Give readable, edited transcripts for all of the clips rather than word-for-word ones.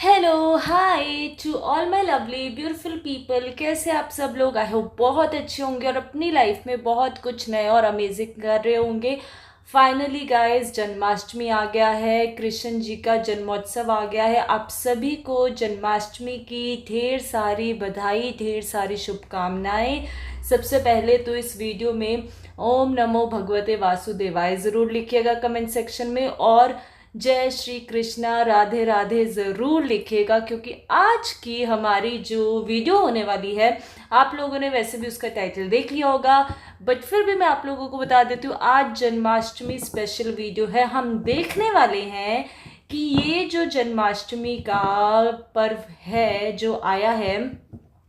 Hello hi to all my lovely beautiful people. कैसे आप सब लोग? आई होप बहुत अच्छे होंगे और अपनी लाइफ में बहुत कुछ नया और अमेजिंग कर रहे होंगे। फाइनली गाइस, जन्माष्टमी आ गया है, कृष्ण जी का जन्मोत्सव आ गया है। आप सभी को जन्माष्टमी की ढेर सारी बधाई, ढेर सारी शुभकामनाएं। सबसे पहले तो इस वीडियो में ओम नमो भगवते वासुदेवाय ज़रूर लिखिएगा कमेंट सेक्शन में, और जय श्री कृष्णा राधे राधे ज़रूर लिखिएगा, क्योंकि आज की हमारी जो वीडियो होने वाली है, आप लोगों ने वैसे भी उसका टाइटल देख लिया होगा, बट फिर भी मैं आप लोगों को बता देती हूँ, आज जन्माष्टमी स्पेशल वीडियो है। हम देखने वाले हैं कि ये जो जन्माष्टमी का पर्व है जो आया है,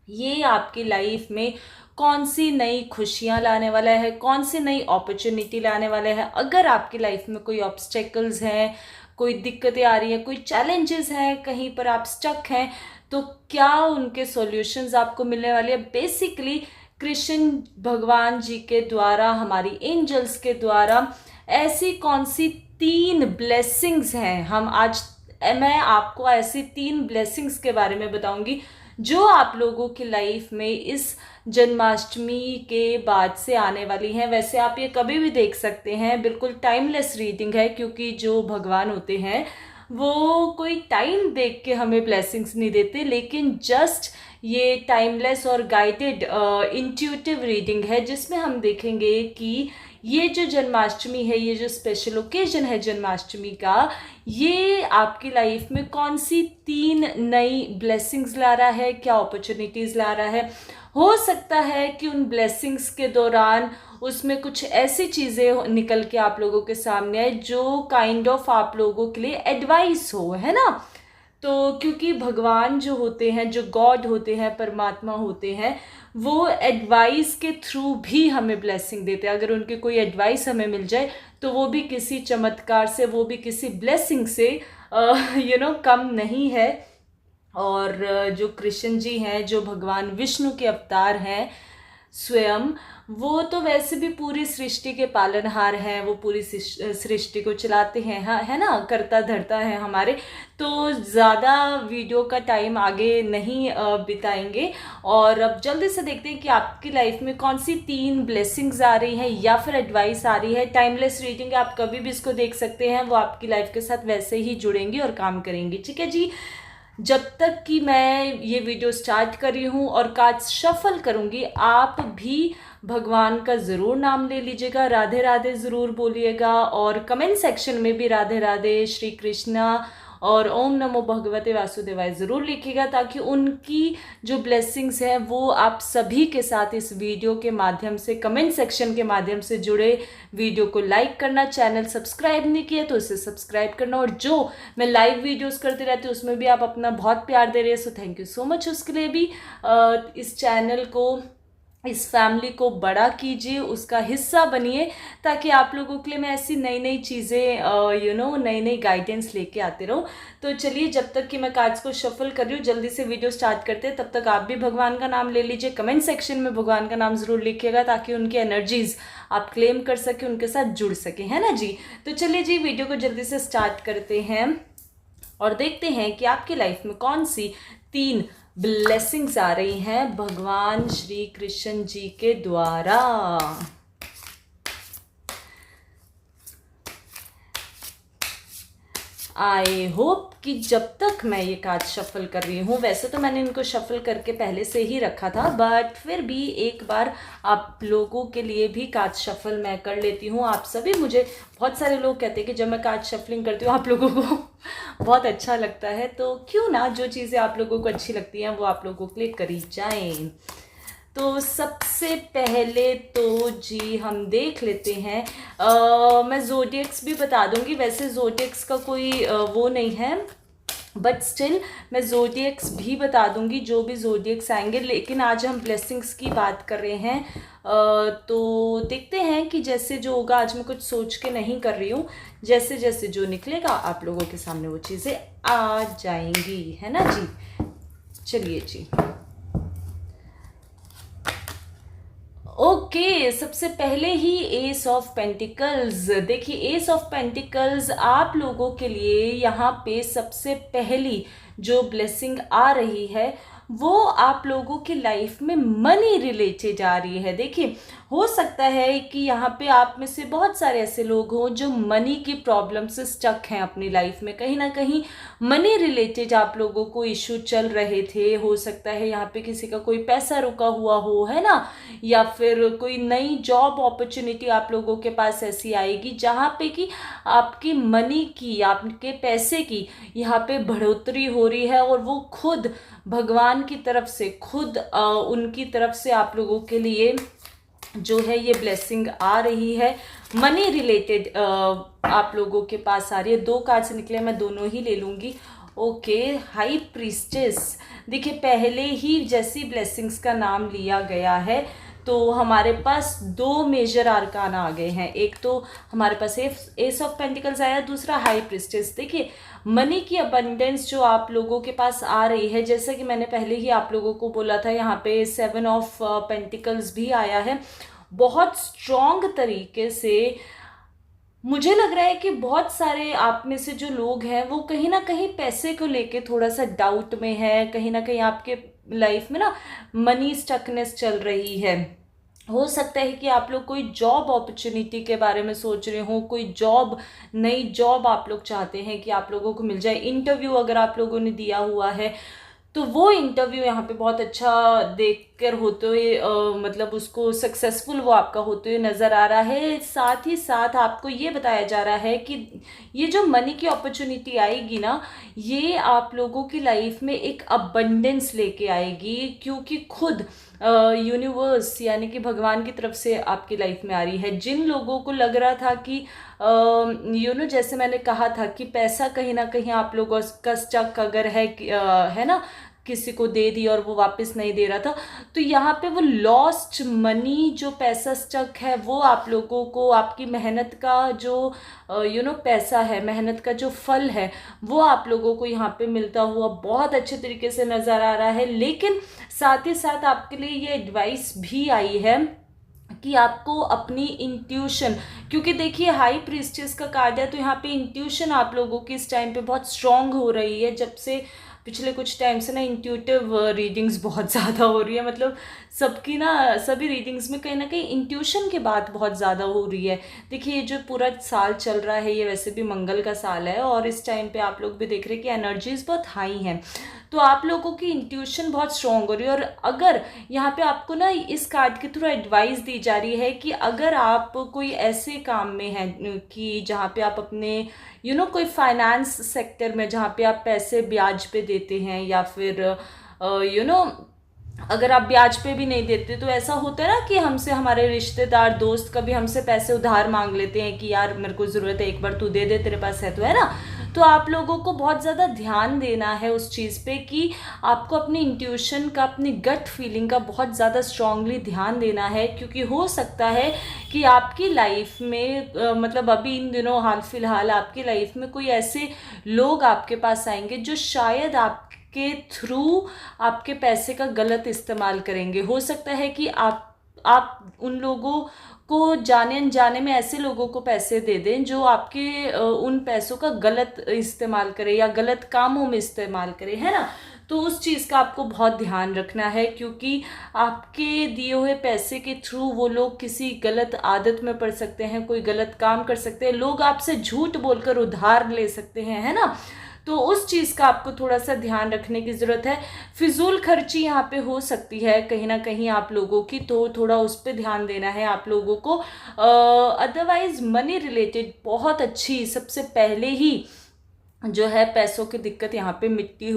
ये आपकी लाइफ में कौन सी नई खुशियां लाने वाला है, कौन सी नई अपॉर्चुनिटी लाने वाला है। अगर आपकी लाइफ में कोई ऑब्स्टेकल्स हैं, कोई दिक्कतें आ रही हैं, कोई चैलेंजेस हैं, कहीं पर आप स्टक हैं, तो क्या उनके सॉल्यूशंस आपको मिलने वाले हैं। बेसिकली कृष्ण भगवान जी के द्वारा, हमारी एंजल्स के द्वारा ऐसी कौन सी 3 ब्लेसिंग्स हैं, मैं आपको ऐसी 3 ब्लेसिंग्स के बारे में बताऊंगी जो आप लोगों की लाइफ में इस जन्माष्टमी के बाद से आने वाली हैं। वैसे आप ये कभी भी देख सकते हैं, बिल्कुल टाइमलेस रीडिंग है, क्योंकि जो भगवान होते हैं वो कोई टाइम देख के हमें ब्लेसिंग्स नहीं देते, लेकिन जस्ट ये टाइमलेस और गाइडेड इंट्यूटिव रीडिंग है, जिसमें हम देखेंगे कि ये जो जन्माष्टमी है, ये जो स्पेशल ओकेजन है जन्माष्टमी का, ये आपकी लाइफ में कौन सी 3 नई ब्लेसिंग्स ला रहा है, क्या अपॉर्चुनिटीज़ ला रहा है। हो सकता है कि उन ब्लेसिंग्स के दौरान उसमें कुछ ऐसी चीज़ें निकल के आप लोगों के सामने आए जो काइंड ऑफ आप लोगों के लिए एडवाइस हो, है ना। तो क्योंकि भगवान जो होते हैं, जो गॉड होते हैं, परमात्मा होते हैं, वो एडवाइस के थ्रू भी हमें ब्लेसिंग देते हैं। अगर उनकी कोई एडवाइस हमें मिल जाए तो वो भी किसी चमत्कार से, वो भी किसी ब्लेसिंग से कम नहीं है। और जो कृष्ण जी हैं, जो भगवान विष्णु के अवतार हैं स्वयं, वो तो वैसे भी पूरी सृष्टि के पालनहार हैं, वो पूरी सृष्टि को चलाते हैं, हाँ है ना, करता धरता है हमारे। तो ज़्यादा वीडियो का टाइम आगे नहीं बिताएंगे, और अब जल्दी से देखते हैं कि आपकी लाइफ में कौन सी 3 ब्लेसिंग्स आ रही हैं या फिर एडवाइस आ रही है। टाइमलेस रीडिंग, आप कभी भी इसको देख सकते हैं, वो आपकी लाइफ के साथ वैसे ही जुड़ेंगी और काम करेंगी। ठीक है जी। जब तक कि मैं ये वीडियो स्टार्ट कर रही हूँ और कार्ड शफल करूँगी, आप भी भगवान का ज़रूर नाम ले लीजिएगा, राधे राधे ज़रूर बोलिएगा, और कमेंट सेक्शन में भी राधे राधे, श्री कृष्णा और ओम नमो भगवते वासुदेवाय ज़रूर लिखिएगा, ताकि उनकी जो ब्लेसिंग्स हैं वो आप सभी के साथ इस वीडियो के माध्यम से, कमेंट सेक्शन के माध्यम से जुड़े। वीडियो को लाइक करना, चैनल सब्सक्राइब नहीं किया तो इसे सब्सक्राइब करना, और जो मैं लाइव वीडियोस करती रहती हूँ उसमें भी आप अपना बहुत प्यार दे रहे हैं, सो थैंक यू सो मच। उसके लिए भी इस चैनल को, इस फैमिली को बड़ा कीजिए, उसका हिस्सा बनिए, ताकि आप लोगों के लिए मैं ऐसी नई नई चीज़ें नई नई गाइडेंस लेके आते रहूँ। तो चलिए, जब तक कि मैं कार्ड्स को शफल कर रही हूँ, जल्दी से वीडियो स्टार्ट करते हैं। तब तक आप भी भगवान का नाम ले लीजिए, कमेंट सेक्शन में भगवान का नाम ज़रूर लिखिएगा, ताकि उनकी एनर्जीज आप क्लेम कर सकें, उनके साथ जुड़ सकें, है ना जी। तो चलिए जी, वीडियो को जल्दी से स्टार्ट करते हैं और देखते हैं कि आपकी लाइफ में कौन सी 3 ब्लेसिंग्स आ रही हैं भगवान श्री कृष्ण जी के द्वारा। आई होप कि जब तक मैं ये कार्ड शफल कर रही हूँ, वैसे तो मैंने इनको शफल करके पहले से ही रखा था, बट फिर भी एक बार आप लोगों के लिए भी कार्ड शफल मैं कर लेती हूँ। आप सभी, मुझे बहुत सारे लोग कहते हैं कि जब मैं कार्ड शफलिंग करती हूँ आप लोगों को बहुत अच्छा लगता है, तो क्यों ना जो चीज़ें आप लोगों को अच्छी लगती हैं वो आप लोगों के लिए करी जाएं। तो सबसे पहले तो जी हम देख लेते हैं, मैं ज़ोडिएक्स भी बता दूंगी। वैसे ज़ोडिएक्स का कोई वो नहीं है, बट स्टिल मैं ज़ोडिएक्स भी बता दूंगी, जो भी ज़ोडिएक्स आएंगे। लेकिन आज हम ब्लेसिंग्स की बात कर रहे हैं, तो देखते हैं कि जैसे जो होगा। आज मैं कुछ सोच के नहीं कर रही हूँ, जैसे जैसे जो निकलेगा आप लोगों के सामने वो चीज़ें आ जाएंगी, है ना जी। चलिए जी, ओके सबसे पहले ही एस ऑफ पेंटिकल्स। देखिए, एस ऑफ पेंटिकल्स आप लोगों के लिए यहाँ पे सबसे पहली जो ब्लेसिंग आ रही है वो आप लोगों की लाइफ में मनी रिलेटेड आ रही है। देखिए, हो सकता है कि यहाँ पे आप में से बहुत सारे ऐसे लोग हों जो मनी की प्रॉब्लम से स्टक हैं अपनी लाइफ में, कहीं ना कहीं मनी रिलेटेड आप लोगों को इशू चल रहे थे। हो सकता है यहाँ पे किसी का कोई पैसा रुका हुआ हो, है ना, या फिर कोई नई जॉब अपॉर्चुनिटी आप लोगों के पास ऐसी आएगी जहाँ पे कि आपकी मनी की, आपके पैसे की यहाँ पे बढ़ोतरी हो रही है, और वो खुद भगवान की तरफ से, खुद उनकी तरफ से आप लोगों के लिए जो है ये ब्लेसिंग आ रही है। मनी रिलेटेड आप लोगों के पास आ रही है। 2 कार्ड्स निकले, मैं दोनों ही ले लूँगी। Okay, high priestess. देखिए, पहले ही जैसी ब्लेसिंग्स का नाम लिया गया है तो हमारे पास 2 मेजर आर्काना आ गए हैं। एक तो हमारे पास एस ऑफ पेंटिकल्स आया, दूसरा हाई प्रीस्टेस। देखिए, मनी की अबंडेंस जो आप लोगों के पास आ रही है, जैसा कि मैंने पहले ही आप लोगों को बोला था, यहाँ पे 7 ऑफ पेंटिकल्स भी आया है। बहुत स्ट्रॉन्ग तरीके से मुझे लग रहा है कि बहुत सारे आप में से जो लोग हैं वो कहीं ना कहीं पैसे को लेके थोड़ा सा डाउट में है। कहीं ना कहीं आपके लाइफ में ना मनी स्टकनेस चल रही है। हो सकता है कि आप लोग कोई जॉब अपॉर्चुनिटी के बारे में सोच रहे हो, कोई जॉब, नई जॉब आप लोग चाहते हैं कि आप लोगों को मिल जाए। इंटरव्यू अगर आप लोगों ने दिया हुआ है तो वो इंटरव्यू यहाँ पे बहुत अच्छा देखकर होते हुए मतलब उसको सक्सेसफुल वो आपका होते हुए नज़र आ रहा है। साथ ही साथ आपको ये बताया जा रहा है कि ये जो मनी की अपॉर्चुनिटी आएगी ना, ये आप लोगों की लाइफ में एक अबंडेंस लेके आएगी, क्योंकि खुद यूनिवर्स यानी कि भगवान की तरफ से आपकी लाइफ में आ रही है। जिन लोगों को लग रहा था कि जैसे मैंने कहा था कि पैसा कहीं ना कहीं आप लोगों का स्टक अगर है ना, किसी को दे दी और वो वापस नहीं दे रहा था, तो यहाँ पे वो लॉस्ट मनी, जो पैसा स्टक है, वो आप लोगों को आपकी मेहनत का जो पैसा है, मेहनत का जो फल है, वो आप लोगों को यहाँ पे मिलता हुआ बहुत अच्छे तरीके से नज़र आ रहा है। लेकिन साथ ही साथ आपके लिए ये एडवाइस भी आई है कि आपको अपनी इंट्यूशन, क्योंकि देखिए हाई प्रीस्टेस का कार्ड है, तो यहाँ पे इंट्यूशन आप लोगों की इस टाइम पे बहुत स्ट्रांग हो रही है। जब से पिछले कुछ टाइम से ना इंट्यूटिव रीडिंग्स बहुत ज़्यादा हो रही है, मतलब सबकी ना सभी रीडिंग्स में कहीं ना कहीं इंट्यूशन की बात बहुत ज़्यादा हो रही है। देखिए, ये जो पूरा साल चल रहा है ये वैसे भी मंगल का साल है, और इस टाइम पे आप लोग भी देख रहे हैं कि एनर्जीज बहुत हाई हैं, तो आप लोगों की इंट्यूशन बहुत स्ट्रॉन्ग हो रही है। और अगर यहाँ पे आपको ना इस कार्ड के थ्रू एडवाइस दी जा रही है कि अगर आप कोई ऐसे काम में हैं कि जहाँ पे आप अपने कोई फाइनेंस सेक्टर में जहाँ पे आप पैसे ब्याज पे देते हैं, या फिर अगर आप ब्याज पे भी नहीं देते, तो ऐसा होता है ना कि हमसे हमारे रिश्तेदार, दोस्त कभी हमसे पैसे उधार मांग लेते हैं कि यार मेरे को ज़रूरत है, एक बार तू दे दे, तेरे पास है तो, है ना। तो आप लोगों को बहुत ज़्यादा ध्यान देना है उस चीज़ पे कि आपको अपनी इंट्यूशन का, अपनी गट फीलिंग का बहुत ज़्यादा स्ट्रांगली ध्यान देना है, क्योंकि हो सकता है कि आपकी लाइफ में मतलब अभी इन दिनों हाल फिलहाल आपकी लाइफ में कोई ऐसे लोग आपके पास आएंगे जो शायद आपके थ्रू आपके पैसे का गलत इस्तेमाल करेंगे। हो सकता है कि आप उन लोगों को जाने अनजाने में ऐसे लोगों को पैसे दे दें जो आपके उन पैसों का गलत इस्तेमाल करे या गलत कामों में इस्तेमाल करे, है ना। तो उस चीज़ का आपको बहुत ध्यान रखना है, क्योंकि आपके दिए हुए पैसे के थ्रू वो लोग किसी गलत आदत में पड़ सकते हैं, कोई गलत काम कर सकते हैं, लोग आपसे झूठ बोलकर उधार ले सकते हैं, है ना। तो उस चीज़ का आपको थोड़ा सा ध्यान रखने की ज़रूरत है। फिजूल खर्ची यहाँ पे हो सकती है कहीं ना कहीं आप लोगों की, तो थोड़ा उस पर ध्यान देना है आप लोगों को। अदरवाइज मनी रिलेटेड बहुत अच्छी, सबसे पहले ही जो है पैसों की दिक्कत यहाँ पे मिटती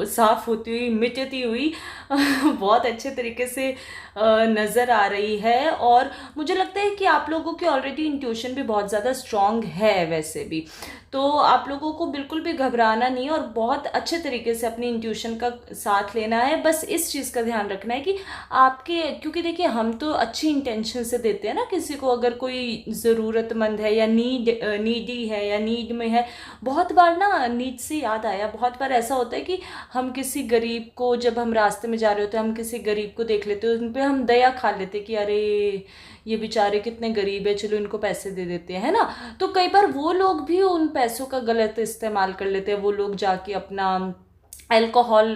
साफ होती हुई, मिटती हुई बहुत अच्छे तरीके से नज़र आ रही है। और मुझे लगता है कि आप लोगों की ऑलरेडी इंट्यूशन भी बहुत ज़्यादा स्ट्रॉन्ग है वैसे भी, तो आप लोगों को बिल्कुल भी घबराना नहीं और बहुत अच्छे तरीके से अपनी इंट्यूशन का साथ लेना है। बस इस चीज़ का ध्यान रखना है कि आपके, क्योंकि देखिए हम तो अच्छी इंटेंशन से देते हैं ना किसी को, अगर कोई ज़रूरतमंद है या नीडी है या नीड में है। बहुत बार ना नीड से याद आया, बहुत बार ऐसा होता है कि हम किसी गरीब को, जब हम रास्ते में जा रहे होते हैं, हम किसी गरीब को देख लेते हैं, उन पर हम दया खा लेते कि अरे ये बेचारे कितने गरीब है, चलो इनको पैसे दे देते हैं, है ना। तो कई बार वो लोग भी उन पैसों का गलत इस्तेमाल कर लेते हैं। वो लोग जाके अपना अल्कोहल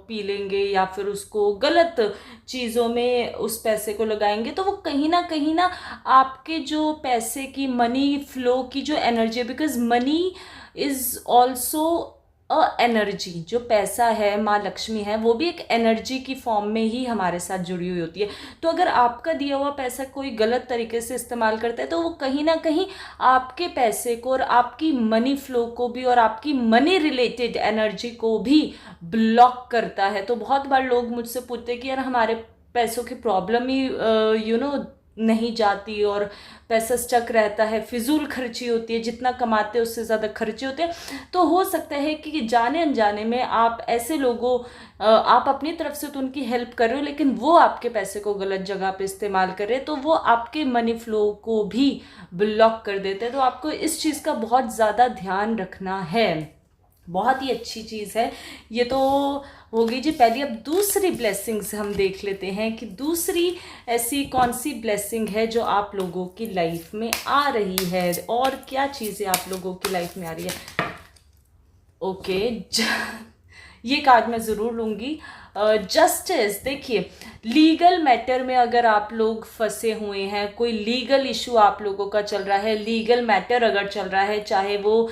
पी लेंगे या फिर उसको गलत चीज़ों में उस पैसे को लगाएंगे, तो वो कहीं ना आपके जो पैसे की मनी फ्लो की जो एनर्जी है, because money is also a energy. जो पैसा है, माँ लक्ष्मी है, वो भी एक एनर्जी की फॉर्म में ही हमारे साथ जुड़ी हुई होती है। तो अगर आपका दिया हुआ पैसा कोई गलत तरीके से इस्तेमाल करता है, तो वो कहीं ना कहीं आपके पैसे को और आपकी मनी फ्लो को भी और आपकी मनी रिलेटेड एनर्जी को भी ब्लॉक करता है। तो बहुत बार लोग मुझसे पूछते हैं कि यार हमारे पैसों की प्रॉब्लम ही नहीं जाती और पैसा स्टक रहता है, फिजूल खर्ची होती है, जितना कमाते हैं उससे ज़्यादा खर्चे होते हैं। तो हो सकता है कि जाने अनजाने में आप ऐसे लोगों आप अपनी तरफ से तो उनकी हेल्प कर रहे हो, लेकिन वो आपके पैसे को गलत जगह पे इस्तेमाल कर रहे हैं, तो वो आपके मनी फ्लो को भी ब्लॉक कर देते हैं। तो आपको इस चीज़ का बहुत ज़्यादा ध्यान रखना है। बहुत ही अच्छी चीज़ है ये। तो हो गई जी पहली। अब दूसरी ब्लेसिंग्स हम देख लेते हैं कि दूसरी ऐसी कौन सी ब्लेसिंग है जो आप लोगों की लाइफ में आ रही है और क्या चीज़ें आप लोगों की लाइफ में आ रही है। ओके, ये कार्ड मैं ज़रूर लूँगी। जस्टिस, देखिए लीगल मैटर में अगर आप लोग फंसे हुए हैं, कोई लीगल इशू आप लोगों का चल रहा है, लीगल मैटर अगर चल रहा है, चाहे वो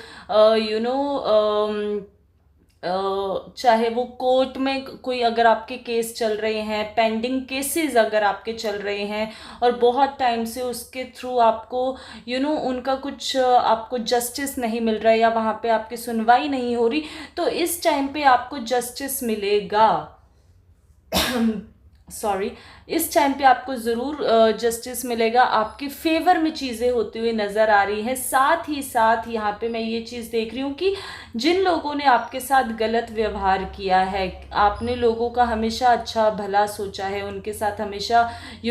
चाहे वो कोर्ट में कोई अगर आपके केस चल रहे हैं, पेंडिंग केसेस अगर आपके चल रहे हैं और बहुत टाइम से उसके थ्रू आपको उनका कुछ आपको जस्टिस नहीं मिल रहा है या वहाँ पे आपकी सुनवाई नहीं हो रही, तो इस टाइम पे आपको जस्टिस मिलेगा। सॉरी, इस टाइम पे आपको ज़रूर जस्टिस मिलेगा। आपके फेवर में चीज़ें होती हुई नज़र आ रही हैं। साथ ही साथ यहाँ पे मैं ये चीज़ देख रही हूँ कि जिन लोगों ने आपके साथ गलत व्यवहार किया है, आपने लोगों का हमेशा अच्छा भला सोचा है, उनके साथ हमेशा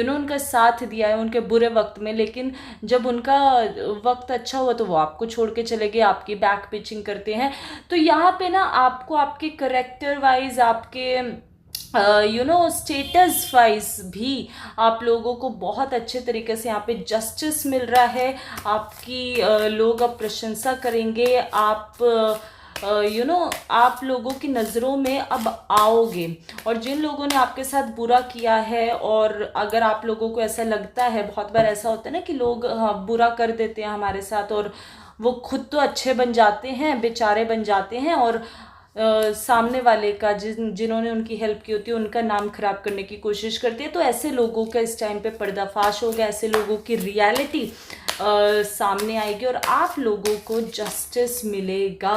उनका साथ दिया है उनके बुरे वक्त में, लेकिन जब उनका वक्त अच्छा हुआ तो वो आपको छोड़ के चले गए, आपकी बैक पिचिंग करते हैं। तो यहाँ पे ना आपको आपके करेक्टर वाइज, आपके स्टेटस वाइज भी आप लोगों को बहुत अच्छे तरीके से यहाँ पे जस्टिस मिल रहा है। आपकी लोग अब प्रशंसा करेंगे, आप आप लोगों की नज़रों में अब आओगे। और जिन लोगों ने आपके साथ बुरा किया है, और अगर आप लोगों को ऐसा लगता है, बहुत बार ऐसा होता है ना कि लोग बुरा कर देते हैं हमारे साथ और वो खुद तो अच्छे बन जाते हैं, बेचारे बन जाते हैं, और सामने वाले का जिन्होंने उनकी हेल्प की होती है उनका नाम खराब करने की कोशिश करती है। तो ऐसे लोगों का इस टाइम पे पर्दाफाश होगा, ऐसे लोगों की रियलिटी सामने आएगी और आप लोगों को जस्टिस मिलेगा।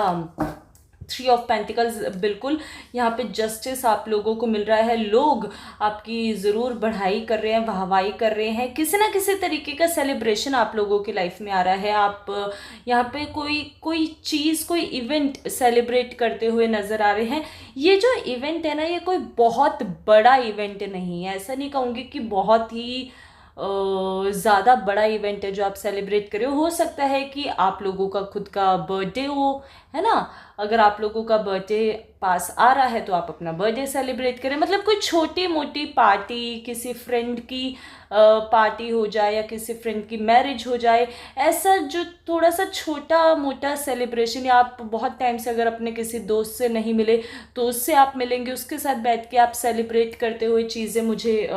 3 ऑफ पेंटिकल्स, बिल्कुल यहाँ पे जस्टिस आप लोगों को मिल रहा है। लोग आपकी ज़रूर बढ़ाई कर रहे हैं, वाहवाही कर रहे हैं, किसी ना किसी तरीके का सेलिब्रेशन आप लोगों की लाइफ में आ रहा है। आप यहाँ पे कोई चीज़, कोई इवेंट सेलिब्रेट करते हुए नज़र आ रहे हैं। ये जो इवेंट है ना, ये कोई बहुत बड़ा इवेंट नहीं है, ऐसा नहीं कहूँगी कि बहुत ही ज़्यादा बड़ा इवेंट है जो आप सेलिब्रेट करें। हो सकता है कि आप लोगों का खुद का बर्थडे हो, है ना। अगर आप लोगों का बर्थडे पास आ रहा है तो आप अपना बर्थडे सेलिब्रेट करें। मतलब कोई छोटी मोटी पार्टी, किसी फ्रेंड की पार्टी हो जाए या किसी फ्रेंड की मैरिज हो जाए, ऐसा जो थोड़ा सा छोटा मोटा सेलिब्रेशन, या आप बहुत टाइम से अगर अपने किसी दोस्त से नहीं मिले तो उससे आप मिलेंगे, उसके साथ बैठ के आप सेलिब्रेट करते हुए चीज़ें मुझे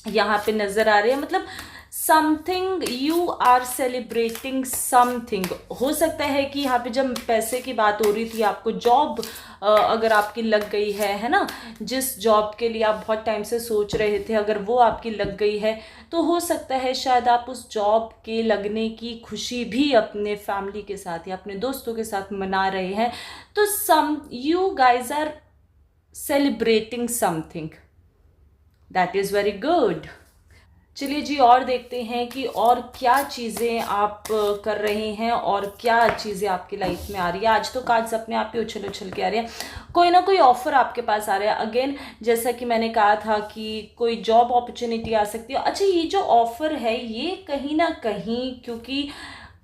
यहाँ पे नज़र आ रही है। मतलब something you are celebrating something. हो सकता है कि यहाँ पे जब पैसे की बात हो रही थी, आपको जॉब अगर आपकी लग गई है ना, जिस जॉब के लिए आप बहुत टाइम से सोच रहे थे, अगर वो आपकी लग गई है तो हो सकता है शायद आप उस जॉब के लगने की खुशी भी अपने फैमिली के साथ या अपने दोस्तों के साथ मना रहे हैं। तो you guys are celebrating something, that is very good. चलिए जी, और देखते हैं कि और क्या चीज़ें आप कर रहे हैं और क्या चीज़ें आपकी लाइफ में आ रही है। आज तो कार्ड्स अपने आप ही उछल उछल के आ रहे हैं। कोई ना कोई ऑफ़र आपके पास आ रहा है। अगेन, जैसा कि मैंने कहा था कि कोई जॉब अपॉर्चुनिटी आ सकती है। अच्छा, ये जो ऑफ़र है ये कहीं ना कहीं, क्योंकि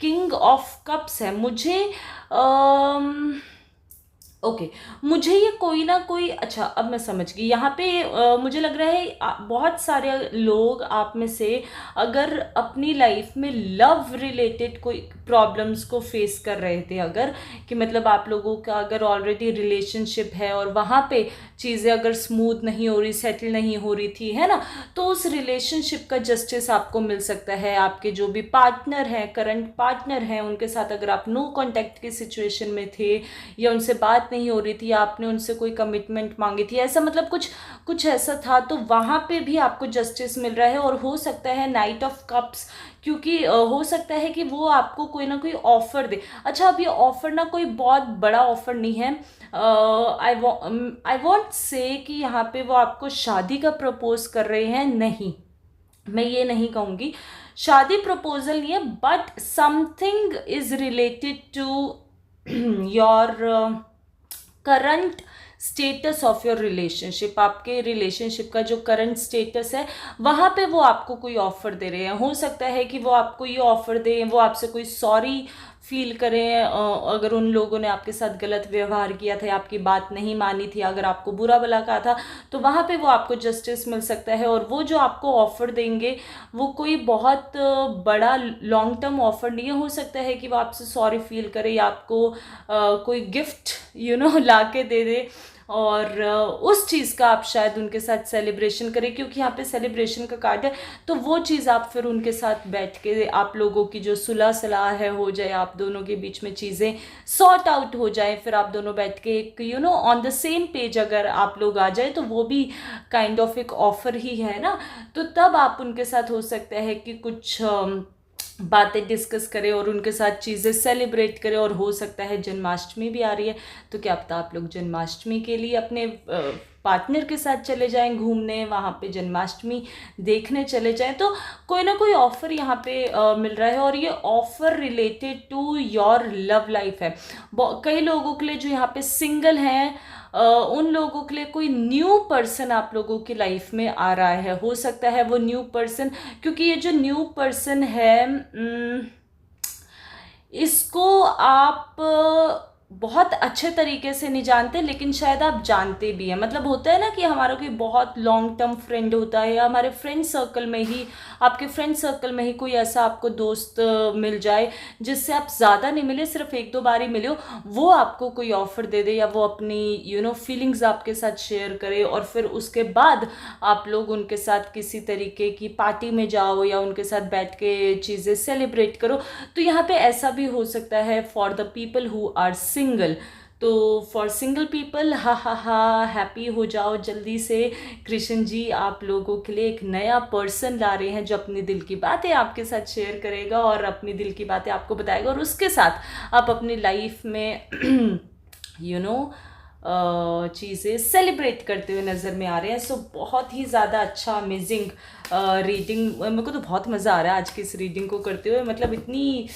किंग ऑफ कप्स है, मुझे ओके, मुझे ये कोई ना कोई, अच्छा अब मैं समझ गई यहाँ पे। मुझे लग रहा है बहुत सारे लोग आप में से अगर अपनी लाइफ में लव रिलेटेड कोई प्रॉब्लम्स को फेस कर रहे थे, अगर कि मतलब आप लोगों का अगर ऑलरेडी रिलेशनशिप है और वहाँ पे चीज़ें अगर स्मूथ नहीं हो रही, सेटल नहीं हो रही थी, है ना, तो उस रिलेशनशिप का जस्टिस आपको मिल सकता है। आपके जो भी पार्टनर हैं, करंट पार्टनर हैं, उनके साथ अगर आप नो कॉन्टैक्ट की सिचुएशन में थे या उनसे बात नहीं हो रही थी या आपने उनसे कोई कमिटमेंट मांगी थी, ऐसा मतलब कुछ कुछ ऐसा था, तो वहाँ पे भी आपको जस्टिस मिल रहा है। और हो सकता है नाइट ऑफ कप्स, क्योंकि हो सकता है कि वो आपको कोई ना कोई ऑफ़र दे। अच्छा, अब ये ऑफ़र ना कोई बहुत बड़ा ऑफ़र नहीं है। आई वॉन्ट से कि यहाँ पे वो आपको शादी का प्रपोज कर रहे हैं, नहीं, मैं ये नहीं कहूँगी शादी प्रपोजल नहीं है, but something is related to your current status of your relationship. आपके रिलेशनशिप का जो करंट स्टेटस है, वहाँ पे वो आपको कोई ऑफ़र दे रहे हैं। हो सकता है कि वो आपको ये ऑफ़र दें, वो आपसे कोई सॉरी फील करें अगर उन लोगों ने आपके साथ गलत व्यवहार किया था, आपकी बात नहीं मानी थी, अगर आपको बुरा भला कहा था, तो वहाँ पे वो आपको जस्टिस मिल सकता है। और वो जो आपको ऑफ़र देंगे वो कोई बहुत बड़ा लॉन्ग टर्म ऑफ़र नहीं है। हो सकता है कि वो आपसे सॉरी फील करे या आपको कोई गिफ्ट ला के दे दे, और उस चीज़ का आप शायद उनके साथ सेलिब्रेशन करें, क्योंकि यहाँ पे सेलिब्रेशन का कार्ड है। तो वो चीज़ आप फिर उनके साथ बैठ के आप लोगों की जो सुलह सलाह है हो जाए, आप दोनों के बीच में चीज़ें सॉर्ट आउट हो जाए, फिर आप दोनों बैठ के एक ऑन द सेम पेज अगर आप लोग आ जाए, तो वो भी काइंड ऑफ एक ऑफ़र ही है ना। तो तब आप उनके साथ हो सकता है कि कुछ बातें डिस्कस करें और उनके साथ चीज़ें सेलिब्रेट करें। और हो सकता है जन्माष्टमी भी आ रही है, तो क्या पता आप लोग जन्माष्टमी के लिए अपने पार्टनर के साथ चले जाएं घूमने, वहाँ पे जन्माष्टमी देखने चले जाएं। तो कोई ना कोई ऑफ़र यहाँ पे मिल रहा है, और ये offer related to your love life है। कई लोगों के लिए जो यहाँ पे सिंगल हैं, उन लोगों के लिए कोई न्यू पर्सन आप लोगों की लाइफ में आ रहा है। हो सकता है वो न्यू पर्सन, क्योंकि ये जो न्यू पर्सन है इसको आप बहुत अच्छे तरीके से नहीं जानते, लेकिन शायद आप जानते भी हैं। मतलब होता है ना कि हमारा कोई बहुत लॉन्ग टर्म फ्रेंड होता है, या हमारे फ्रेंड सर्कल में ही, आपके फ्रेंड सर्कल में ही कोई ऐसा आपको दोस्त मिल जाए जिससे आप ज़्यादा नहीं मिले, सिर्फ एक दो बार ही मिले हो, वो आपको कोई ऑफ़र दे दे या वो अपनी फीलिंग्स आपके साथ शेयर करे, और फिर उसके बाद आप लोग उनके साथ किसी तरीके की पार्टी में जाओ या उनके साथ बैठ के चीज़ें सेलिब्रेट करो। तो यहाँ पे ऐसा भी हो सकता है for the people who are single. तो फॉर सिंगल पीपल, हा हा हा, हैप्पी हो जाओ जल्दी से। कृष्ण जी आप लोगों के लिए एक नया पर्सन ला रहे हैं जो अपनी दिल की बातें आपके साथ शेयर करेगा और अपनी दिल की बातें आपको बताएगा, और उसके साथ आप अपनी लाइफ में चीज़ें सेलिब्रेट करते हुए नज़र में आ रहे हैं। सो बहुत ही ज़्यादा अच्छा अमेजिंग रीडिंग, मेरे को तो बहुत मज़ा आ रहा है आज की इस रीडिंग को करते हुए। मतलब इतनी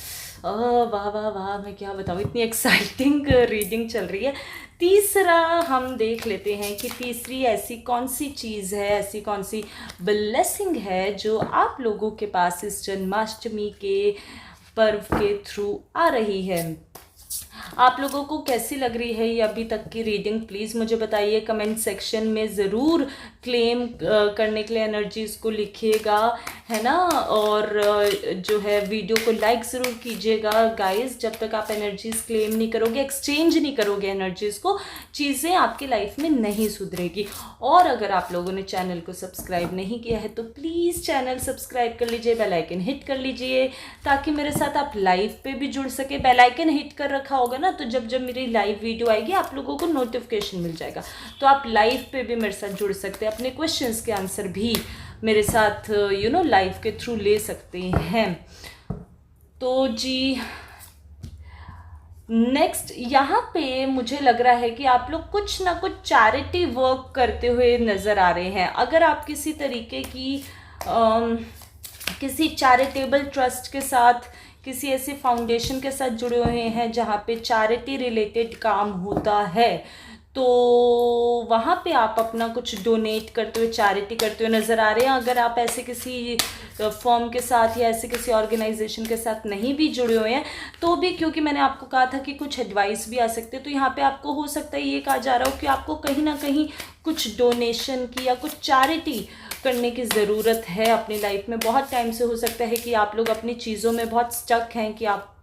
वाह वाह वाह, मैं क्या बताऊँ, इतनी एक्साइटिंग रीडिंग चल रही है। तीसरा हम देख लेते हैं कि तीसरी ऐसी कौन सी चीज़ है, ऐसी कौन सी ब्लेसिंग है जो आप लोगों के पास इस जन्माष्टमी के पर्व के थ्रू आ रही है। आप लोगों को कैसी लग रही है ये अभी तक की रीडिंग, प्लीज़ मुझे बताइए कमेंट सेक्शन में। ज़रूर क्लेम करने के लिए एनर्जीज़ को लिखिएगा, है ना। और जो है वीडियो को लाइक ज़रूर कीजिएगा गाइस। जब तक आप एनर्जीज़ क्लेम नहीं करोगे, एक्सचेंज नहीं करोगे एनर्जीज़ को, चीज़ें आपकी लाइफ में नहीं सुधरेगी। और अगर आप लोगों ने चैनल को सब्सक्राइब नहीं किया है तो प्लीज़ चैनल सब्सक्राइब कर लीजिए, बेल आइकन हिट कर लीजिए, ताकि मेरे साथ आप लाइव पे भी जुड़ सके। बेल आइकन हिट कर रखा होगा ना, तो जब जब मेरी लाइव वीडियो आएगी आप लोगों को नोटिफिकेशन मिल जाएगा, तो आप लाइव पे भी मेरे साथ जुड़ सकते हैं। अपने क्वेश्चंस के आंसर भी मेरे साथ लाइव के थ्रू ले सकते हैं। तो जी नेक्स्ट यहाँ पे मुझे लग रहा है कि आप लोग कुछ ना कुछ चैरिटी वर्क करते हुए नज़र आ रहे हैं। अगर आप किसी तरीके की किसी चैरिटेबल ट्रस्ट के साथ, किसी ऐसे फाउंडेशन के साथ जुड़े हुए हैं जहाँ पे चैरिटी रिलेटेड काम होता है, तो वहाँ पे आप अपना कुछ डोनेट करते हुए, चैरिटी करते हुए नज़र आ रहे हैं। अगर आप ऐसे किसी फर्म के साथ या ऐसे किसी ऑर्गेनाइजेशन के साथ नहीं भी जुड़े हुए हैं तो भी, क्योंकि मैंने आपको कहा था कि कुछ एडवाइस भी आ सकते हैं, तो यहाँ पे आपको हो सकता है ये कहा जा रहा हो कि आपको कहीं ना कहीं कुछ डोनेशन की या कुछ चैरिटी करने की ज़रूरत है अपनी लाइफ में। बहुत टाइम से हो सकता है कि आप लोग अपनी चीज़ों में बहुत स्टक हैं कि आप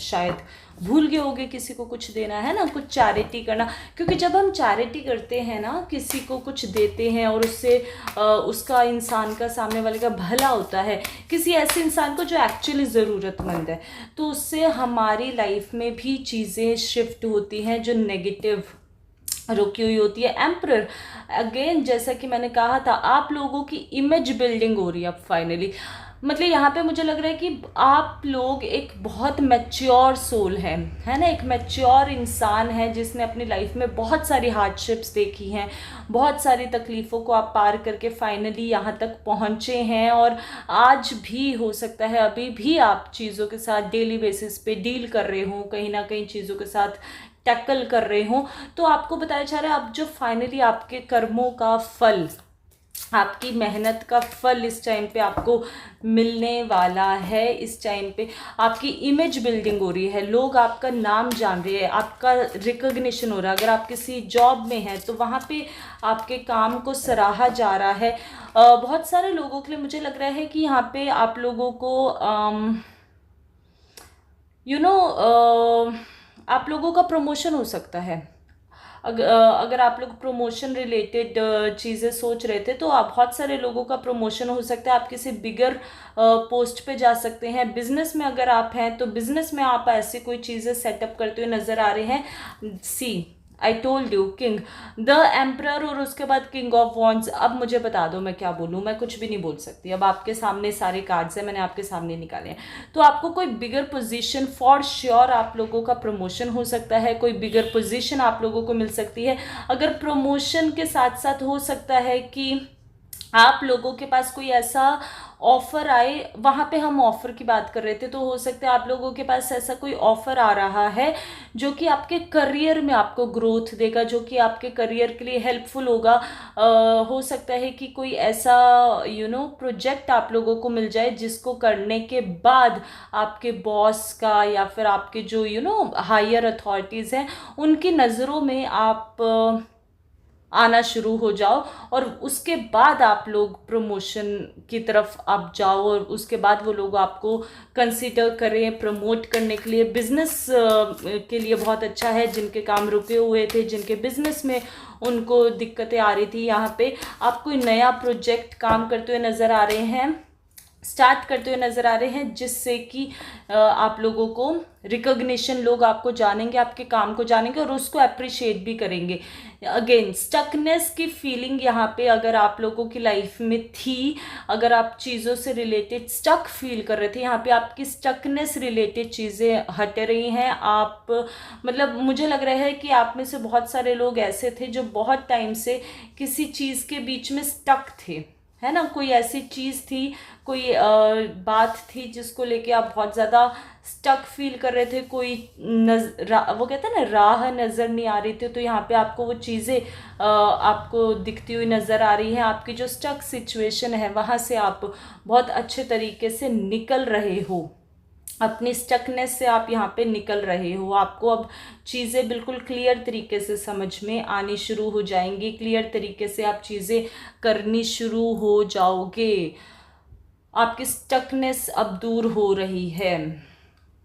शायद भूल गए होगे किसी को कुछ देना, है ना, कुछ चैरिटी करना। क्योंकि जब हम चैरिटी करते हैं ना, किसी को कुछ देते हैं और उससे उसका, इंसान का, सामने वाले का भला होता है, किसी ऐसे इंसान को जो एक्चुअली ज़रूरतमंद है, तो उससे हमारी लाइफ में भी चीज़ें शिफ्ट होती हैं जो नेगेटिव रुकी हुई होती है। एम्परर अगेन, जैसा कि मैंने कहा था, आप लोगों की इमेज बिल्डिंग हो रही है अब फाइनली। मतलब यहाँ पे मुझे लग रहा है कि आप लोग एक बहुत मैच्योर सोल है ना, एक मैच्योर इंसान है जिसने अपनी लाइफ में बहुत सारी हार्डशिप्स देखी हैं, बहुत सारी तकलीफ़ों को आप पार करके फाइनली यहाँ तक पहुँचे हैं। और आज भी हो सकता है अभी भी आप चीज़ों के साथ डेली बेसिस पे डील कर रहे हो, कहीं ना कहीं चीज़ों के साथ टैकल कर रहे हो। तो आपको बताया जा रहा है अब जो फाइनली आपके कर्मों का फल, आपकी मेहनत का फल इस टाइम पे आपको मिलने वाला है। इस टाइम पे आपकी इमेज बिल्डिंग हो रही है, लोग आपका नाम जान रहे हैं, आपका रिकॉग्निशन हो रहा है। अगर आप किसी जॉब में हैं तो वहाँ पे आपके काम को सराहा जा रहा है। बहुत सारे लोगों के लिए मुझे लग रहा है कि यहाँ पे आप लोगों को आप लोगों का प्रमोशन हो सकता है। अगर आप लोग प्रमोशन रिलेटेड चीज़ें सोच रहे थे तो आप, बहुत सारे लोगों का प्रमोशन हो सकता है, आप किसी बिगर पोस्ट पे जा सकते हैं। बिजनेस में अगर आप हैं तो बिजनेस में आप ऐसी कोई चीज़ें सेटअप करते हुए नज़र आ रहे हैं। See, I told you, king, the emperor और उसके बाद किंग ऑफ वॉन्ड्स। अब मुझे बता दो मैं क्या बोलूँ, मैं कुछ भी नहीं बोल सकती। अब आपके सामने सारे कार्ड्स हैं, मैंने आपके सामने निकाले हैं। तो आपको कोई बिगर पोजीशन, फॉर श्योर आप लोगों का प्रमोशन हो सकता है, कोई बिगर पोजीशन आप लोगों को मिल सकती है। अगर प्रमोशन के साथ साथ हो सकता है कि आप लोगों के पास कोई ऐसा ऑफर आए, वहाँ पे हम ऑफर की बात कर रहे थे, तो हो सकता है आप लोगों के पास ऐसा कोई ऑफर आ रहा है जो कि आपके करियर में आपको ग्रोथ देगा, जो कि आपके करियर के लिए हेल्पफुल होगा। हो सकता है कि कोई ऐसा प्रोजेक्ट आप लोगों को मिल जाए जिसको करने के बाद आपके बॉस का या फिर आपके जो हायर अथॉरिटीज़ हैं उनकी नज़रों में आप आना शुरू हो जाओ, और उसके बाद आप लोग प्रमोशन की तरफ आप जाओ, और उसके बाद वो लोग आपको कंसीडर करें प्रमोट करने के लिए। बिजनेस के लिए बहुत अच्छा है, जिनके काम रुके हुए थे, जिनके बिजनेस में उनको दिक्कतें आ रही थी, यहाँ पे आप कोई नया प्रोजेक्ट काम करते हुए नज़र आ रहे हैं, स्टार्ट करते हुए नज़र आ रहे हैं, जिससे कि आप लोगों को रिकॉग्निशन, लोग आपको जानेंगे, आपके काम को जानेंगे और उसको अप्रिशिएट भी करेंगे। अगेन, स्टकनेस की फीलिंग यहाँ पे अगर आप लोगों की लाइफ में थी, अगर आप चीज़ों से रिलेटेड स्टक फील कर रहे थे, यहाँ पे आपकी स्टकनेस रिलेटेड चीज़ें हट रही हैं। आप, मतलब मुझे लग रहा है कि आप में से बहुत सारे लोग ऐसे थे जो बहुत टाइम से किसी चीज़ के बीच में स्टक थे, है ना। कोई ऐसी चीज़ थी, कोई बात थी जिसको लेके आप बहुत ज़्यादा स्टक फील कर रहे थे, कोई वो कहते हैं ना, राह नज़र नहीं आ रही थी। तो यहाँ पे आपको वो चीज़ें आपको दिखती हुई नज़र आ रही हैं। आपकी जो स्टक सिचुएशन है वहाँ से आप बहुत अच्छे तरीके से निकल रहे हो, अपनी स्टकनेस से आप यहाँ पे निकल रहे हो। आपको अब चीज़ें बिल्कुल क्लियर तरीके से समझ में आनी शुरू हो जाएंगी, क्लियर तरीके से आप चीज़ें करनी शुरू हो जाओगे। आपकी स्टकनेस अब दूर हो रही है।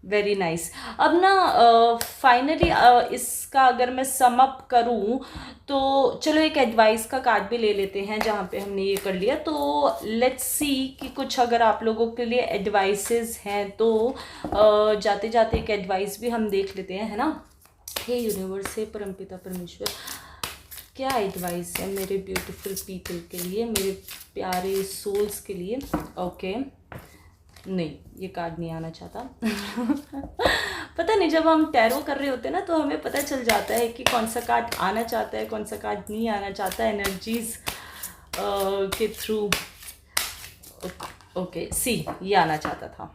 Very nice. अब ना फाइनली इसका अगर मैं सम अप करूं तो चलो एक एडवाइस का कार्ड भी ले लेते हैं, जहाँ पे हमने ये कर लिया। तो लेट्स सी कि कुछ अगर आप लोगों के लिए एडवाइसेस हैं तो जाते जाते एक एडवाइस भी हम देख लेते हैं, है ना। हे यूनिवर्स, हे परमपिता परमेश्वर, क्या एडवाइस है मेरे ब्यूटीफुल पीपल के लिए, मेरे प्यारे सोल्स के लिए। ओके, नहीं, ये कार्ड नहीं आना चाहता। पता नहीं, जब हम टैरो कर रहे होते हैं ना तो हमें पता चल जाता है कि कौन सा कार्ड आना चाहता है, कौन सा कार्ड नहीं आना चाहता, एनर्जीज के थ्रू। ओके, सी, ये आना चाहता था।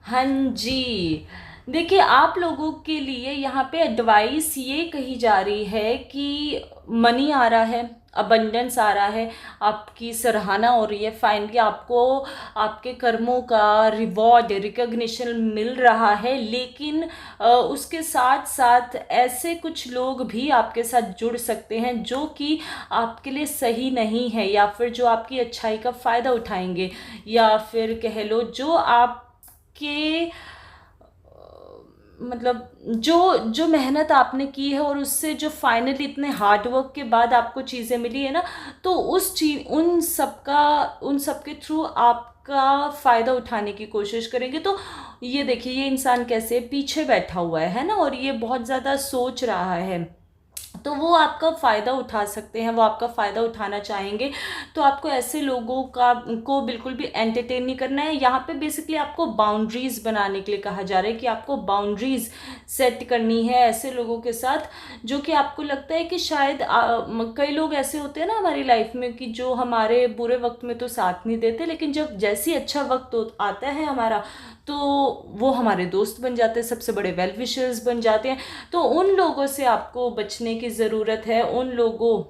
हाँ जी, देखिए, आप लोगों के लिए यहाँ पे एडवाइस ये कही जा रही है कि मनी आ रहा है, अबंडेंस आ रहा है, आपकी सराहना हो रही है, फाइनली आपको आपके कर्मों का रिवॉर्ड, रिकॉग्निशन मिल रहा है। लेकिन उसके साथ साथ ऐसे कुछ लोग भी आपके साथ जुड़ सकते हैं जो कि आपके लिए सही नहीं है, या फिर जो आपकी अच्छाई का फ़ायदा उठाएंगे, या फिर कह लो जो आपके मतलब जो जो मेहनत आपने की है और उससे जो फाइनली इतने हार्ड वर्क के बाद आपको चीज़ें मिली है ना, तो उस चीज उन सब के थ्रू आपका फ़ायदा उठाने की कोशिश करेंगे। तो ये देखिए, ये इंसान कैसे पीछे बैठा हुआ है ना, और ये बहुत ज़्यादा सोच रहा है, तो वो आपका फ़ायदा उठा सकते हैं, वो आपका फ़ायदा उठाना चाहेंगे। तो आपको ऐसे लोगों का को बिल्कुल भी एंटरटेन नहीं करना है। यहाँ पे बेसिकली आपको बाउंड्रीज़ बनाने के लिए कहा जा रहा है कि आपको बाउंड्रीज़ सेट करनी है ऐसे लोगों के साथ जो कि आपको लगता है कि शायद कई लोग ऐसे होते हैं ना हमारी लाइफ में कि जो हमारे बुरे वक्त में तो साथ नहीं देते, लेकिन जब जैसे अच्छा वक्त आता है हमारा, तो वो हमारे दोस्त बन जाते हैं, सबसे बड़े वेल विशर्स बन जाते हैं। तो उन लोगों से आपको बचने की ज़रूरत है, उन लोगों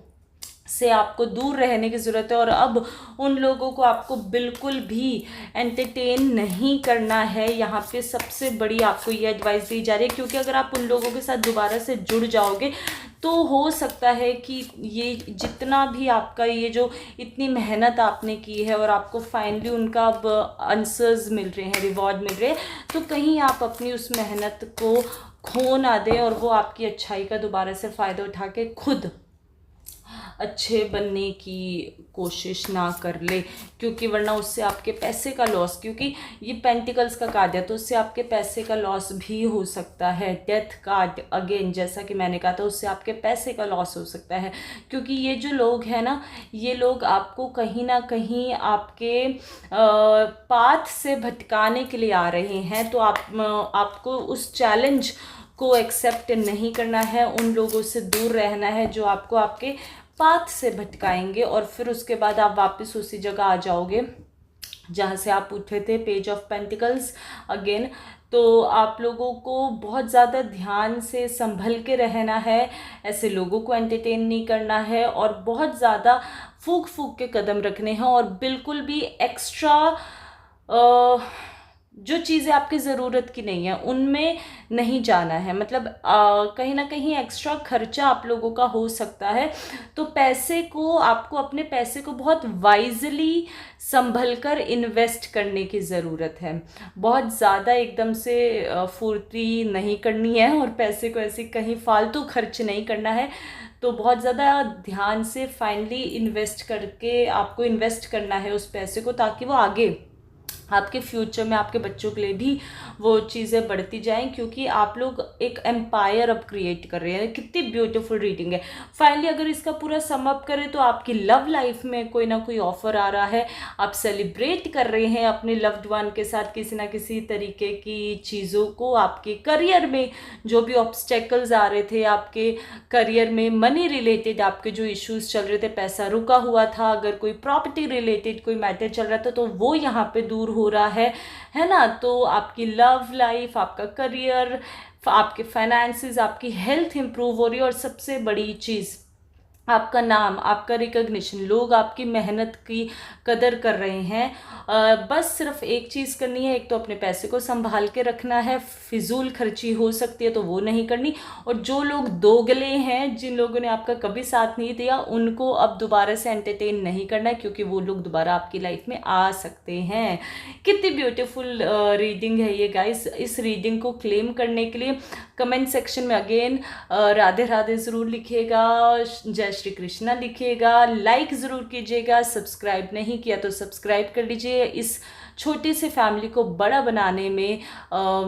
से आपको दूर रहने की ज़रूरत है। और अब उन लोगों को आपको बिल्कुल भी एंटरटेन नहीं करना है। यहाँ पे सबसे बड़ी आपको ये एडवाइस दी जा रही है, क्योंकि अगर आप उन लोगों के साथ दोबारा से जुड़ जाओगे तो हो सकता है कि ये जितना भी आपका ये जो इतनी मेहनत आपने की है और आपको फाइनली उनका अब आंसर्स मिल रहे हैं, रिवॉर्ड मिल रहे हैं, तो कहीं आप अपनी उस मेहनत को खो ना दें और वो आपकी अच्छाई का दोबारा से फ़ायदा उठा के खुद अच्छे बनने की कोशिश ना कर ले, क्योंकि वरना उससे आपके पैसे का लॉस, क्योंकि ये पेंटिकल्स का कार्ड है तो उससे आपके पैसे का लॉस भी हो सकता है। डेथ कार्ड अगेन, जैसा कि मैंने कहा था, उससे आपके पैसे का लॉस हो सकता है, क्योंकि ये जो लोग हैं ना, ये लोग आपको कहीं ना कहीं आपके पाथ से भटकाने के लिए आ रहे हैं। तो आपको उस चैलेंज को एक्सेप्ट नहीं करना है, उन लोगों से दूर रहना है जो आपको आपके पाथ से भटकाएंगे, और फिर उसके बाद आप वापस उसी जगह आ जाओगे जहाँ से आप उठे थे, पेज ऑफ पेंटिकल्स अगेन। तो आप लोगों को बहुत ज़्यादा ध्यान से संभल के रहना है, ऐसे लोगों को एंटरटेन नहीं करना है, और बहुत ज़्यादा फूक फूक के कदम रखने हैं, और बिल्कुल भी एक्स्ट्रा जो चीज़ें आपकी ज़रूरत की नहीं है उनमें नहीं जाना है। मतलब कहीं ना कहीं एक्स्ट्रा खर्चा आप लोगों का हो सकता है, तो पैसे को आपको अपने पैसे को बहुत वाइजली संभल कर इन्वेस्ट करने की ज़रूरत है। बहुत ज़्यादा एकदम से फुर्ती नहीं करनी है, और पैसे को ऐसे कहीं फालतू खर्च नहीं करना है। तो बहुत ज़्यादा ध्यान से फाइनली इन्वेस्ट करके आपको इन्वेस्ट करना है उस पैसे को, ताकि वो आगे आपके फ्यूचर में आपके बच्चों के लिए भी वो चीज़ें बढ़ती जाएं, क्योंकि आप लोग एक एम्पायर अब क्रिएट कर रहे हैं। कितनी ब्यूटीफुल रीडिंग है। फाइनली अगर इसका पूरा सम अप करें तो आपकी लव लाइफ में कोई ना कोई ऑफर आ रहा है, आप सेलिब्रेट कर रहे हैं अपने लव्ड वन के साथ किसी ना किसी तरीके की चीज़ों को। आपके करियर में जो भी ऑब्स्टेकल्स आ रहे थे, आपके करियर में मनी रिलेटेड आपके जो इश्यूज चल रहे थे, पैसा रुका हुआ था, अगर कोई प्रॉपर्टी रिलेटेड कोई मैटर चल रहा था, तो वो यहाँ पे दूर हो रहा है ना। तो आपकी लव लाइफ, आपका करियर, आपके फाइनेंसेस, आपकी हेल्थ इंप्रूव हो रही है, और सबसे बड़ी चीज़ आपका नाम, आपका रिकग्निशन, लोग आपकी मेहनत की कदर कर रहे हैं। बस सिर्फ एक चीज़ करनी है, एक तो अपने पैसे को संभाल के रखना है, फिजूल खर्ची हो सकती है तो वो नहीं करनी, और जो लोग दोगले हैं, जिन लोगों ने आपका कभी साथ नहीं दिया, उनको अब दोबारा से एंटरटेन नहीं करना है, क्योंकि वो लोग दोबारा आपकी लाइफ में आ सकते हैं। कितनी ब्यूटीफुल रीडिंग है ये गाइस। इस रीडिंग को क्लेम करने के लिए कमेंट सेक्शन में अगेन राधे राधे ज़रूर लिखिएगा, जय श्री कृष्णा लिखिएगा, लाइक ज़रूर कीजिएगा, सब्सक्राइब नहीं किया तो सब्सक्राइब कर लीजिए। इस छोटी सी फैमिली को बड़ा बनाने में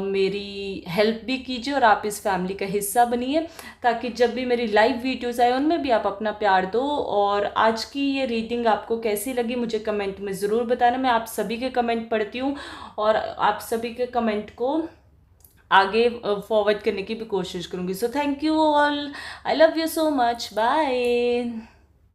मेरी हेल्प भी कीजिए, और आप इस फैमिली का हिस्सा बनिए, ताकि जब भी मेरी लाइव वीडियोस आए उनमें भी आप अपना प्यार दो। और आज की ये रीडिंग आपको कैसी लगी मुझे कमेंट में ज़रूर बताना। मैं आप सभी के कमेंट पढ़ती हूँ, और आप सभी के कमेंट को आगे फॉरवर्ड करने की भी कोशिश करूँगी। So thank you all, I love you so much, bye.